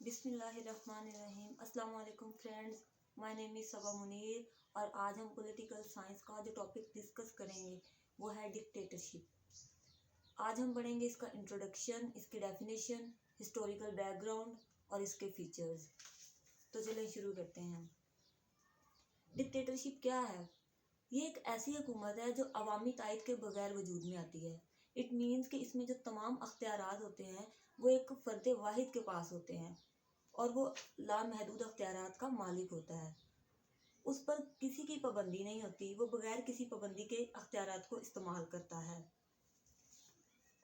बिस्मिल्लाहिर्रहमानिर्रहीम। अस्सलाम वालेकुम फ्रेंड्स, माय नेम इज़ सबा मुनीर और आज हम पॉलिटिकल साइंस का जो टॉपिक डिस्कस करेंगे वो है डिक्टेटरशिप। आज हम पढ़ेंगे इसका इंट्रोडक्शन, इसकी डेफिनेशन, हिस्टोरिकल बैकग्राउंड और इसके फीचर्स। तो चलिए शुरू करते हैं। डिक्टेटरशिप क्या है? ये एक ऐसी हुकूमत है जो अवामी तायद के बगैर वजूद में आती है। इट मीन्स कि इसमें जो तमाम अख्तियारात होते हैं वो एक फ़र्द वाहिद के पास होते हैं और वो लामहदूद अख्तियारात का मालिक होता है। उस पर किसी की पाबंदी नहीं होती, वो बगैर किसी पाबंदी के अख्तियारात को इस्तेमाल करता है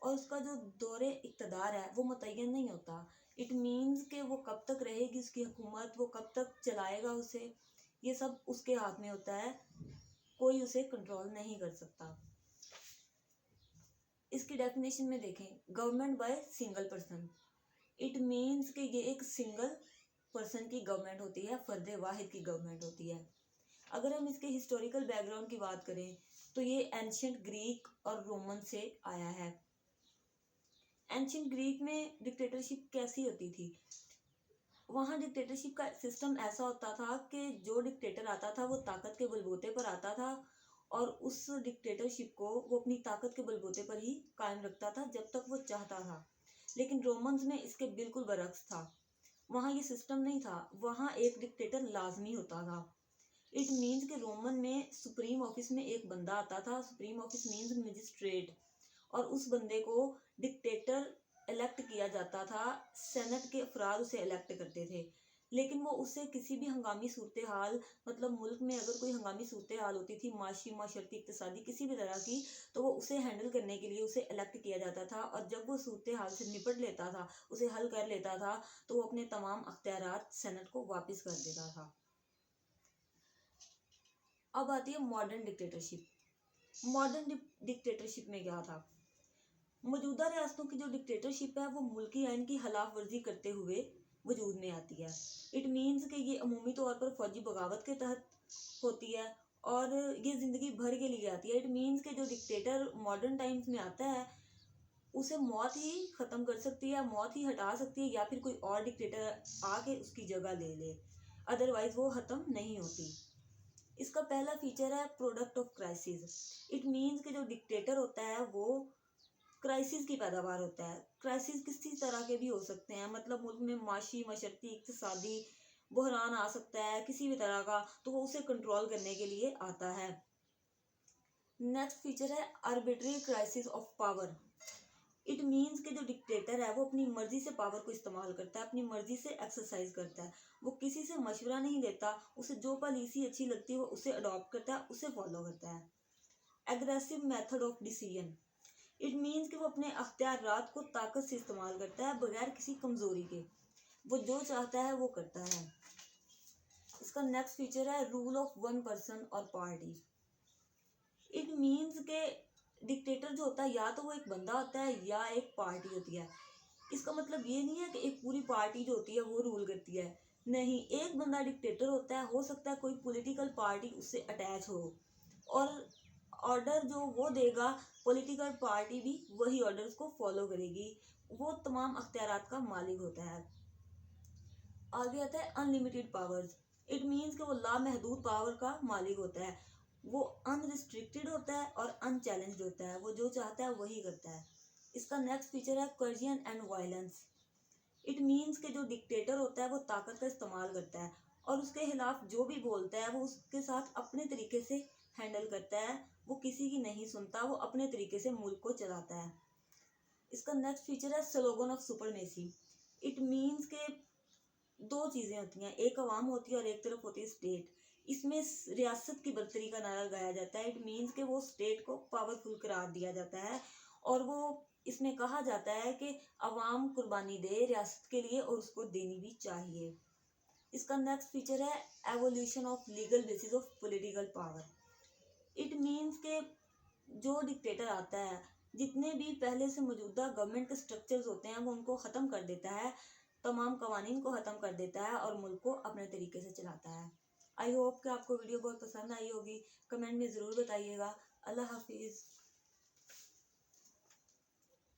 और उसका जो दौरे इक़्तिदार है वो मुतय्यन नहीं होता। इट मीन्स कि वो कब तक रहेगी उसकी हुकूमत, वो कब तक चलाएगा उसे, ये सब उसके हाथ में होता है, कोई उसे कंट्रोल नहीं कर सकता। इसकी डेफिनेशन में देखें, government by single person. It means कि ये एक सिंगल पर्सन की गवर्नमेंट होती है, फ़र्द वाहिद की गवर्नमेंट होती है। अगर हम इसके हिस्टोरिकल बैकग्राउंड की बात करें तो ये एंशियंट ग्रीक और रोमन से आया है। एंशियंट ग्रीक में डिक्टेटरशिप कैसी होती थी? वहाँ डिक्टेटरशिप का सिस्टम ऐसा होता था कि जो डिक्टेटर आता था वो ताकत के बलबूते पर आता था और उस डिक्टेटरशिप को वो अपनी ताकत के बलबूते पर ही कायम रखता था जब तक वो चाहता था। लेकिन रोमन्स में इसके बिल्कुल बरक्स था। वहाँ ये सिस्टम नहीं था, वहाँ एक डिक्टेटर लाजमी होता था। इट मीन्स कि रोमन में सुप्रीम ऑफिस में एक बंदा आता था। सुप्रीम ऑफिस मीन्स मजिस्ट्रेट, और उस बंदे को डिक्टेटर इलेक्ट किया जाता था। सेनेट के अफराद उसे इलेक्ट करते थे, लेकिन वो उससे किसी भी हंगामी सूरत हाल, मतलब मुल्क में अगर कोई हंगामी सूरत हाल होती थी, माशी, माशरती, इक़्तिसादी, किसी भी तरह की, तो वो उसे हैंडल करने के लिए उसे इलेक्ट किया जाता था और जब वो सूरत हाल से निपट लेता था, उसे हल कर लेता था, तो वो अपने तमाम अख्तियारात सेनेट को वापस कर देता था। अब आती है मॉडर्न डिक्टेटरशिप। मॉडर्न डिक्टेटरशिप में क्या था? मौजूदा रियासतों की जो डिक्टेटरशिप है वो मुल्की आइन की खिलाफ वर्जी करते हुए वजूद में आती है। इट मीन्स कि ये अमूमी तौर पर फौजी बगावत के तहत होती है और ये ज़िंदगी भर के लिए आती है। इट मीन्स कि जो डिक्टेटर मॉडर्न टाइम्स में आता है उसे मौत ही ख़त्म कर सकती है, मौत ही हटा सकती है, या फिर कोई और डिक्टेटर आके उसकी जगह ले ले, अदरवाइज़ वो ख़त्म नहीं होती। इसका पहला फीचर है product of crisis. It means कि जो डिक्टेटर होता है वो क्राइसिस की पैदावार होता है। क्राइसिस किसी तरह के भी हो सकते हैं, मतलब मुल्क में माशी, माशरती, इक़्तिसादी बहरान आ सकता है किसी भी तरह का, तो वो उसे कंट्रोल करने के लिए आता है। नेक्स्ट फीचर है arbitrary crisis of power. It means कि जो डिक्टेटर है वो अपनी मर्जी से पावर को इस्तेमाल करता है, अपनी मर्जी से एक्सरसाइज करता है, वो किसी से मशवरा नहीं लेता, उसे जो पॉलिसी अच्छी लगती है वो उसे अडॉप्ट करता है, उसे फॉलो करता है। Aggressive method of decision. It means कि वो अपने अख्तियारात को ताकत से इस्तेमाल करता है बगैर किसी कमज़ोरी के, वो जो चाहता है वो करता है। इसका नेक्स्ट फीचर है रूल ऑफ वन पर्सन और पार्टी। इट मीन्स के डिक्टेटर जो होता है या तो वो एक बंदा होता है या एक पार्टी होती है। इसका मतलब ये नहीं है कि एक पूरी पार्टी जो होती है वो रूल करती है, नहीं, एक बंदा डिक्टेटर होता है, हो सकता है कोई पॉलिटिकल पार्टी उससे अटैच हो और ऑर्डर जो वो देगा पॉलिटिकल पार्टी भी वही ऑर्डर्स को फॉलो करेगी, वो तमाम अख्तियारात का मालिक होता है। आगे आता है अनलिमिटेड पावर्स। इट मीन्स कि वो लामहदूद पावर का मालिक होता है, वो अनरिस्ट्रिक्टेड होता है और अनचैलेंज्ड होता है, वो जो चाहता है वही करता है। इसका नेक्स्ट फीचर है कोर्जियन एंड वायलेंस। इट मीन्स कि जो डिक्टेटर होता है वो ताकत का इस्तेमाल करता है और उसके खिलाफ जो भी बोलता है वो उसके साथ अपने तरीके से हैंडल करता है, वो किसी की नहीं सुनता, वो अपने तरीके से मुल्क को चलाता है। इसका नेक्स्ट फीचर है slogan of supremacy. It means के दो चीज़ें होती हैं, एक अवाम होती है और एक तरफ होती है स्टेट। इसमें रियासत की बरतरी का नारा गाया जाता है। इट मीन्स के वो स्टेट को पावरफुल करार दिया जाता है और वो इसमें कहा जाता है कि अवाम कुर्बानी दे रियासत के लिए और उसको देनी भी चाहिए। इसका नेक्स्ट फीचर है evolution of legal basis of political power. It means के जो डिक्टेटर आता है जितने भी पहले से मौजूदा गवर्नमेंट के स्ट्रक्चर्स होते हैं वो उनको ख़त्म कर देता है, तमाम कवानीन को ख़त्म कर देता है और मुल्क को अपने तरीके से चलाता है। आई होप कि आपको वीडियो बहुत पसंद आई होगी। कमेंट में ज़रूर बताइएगा। अल्लाह हाफिज़।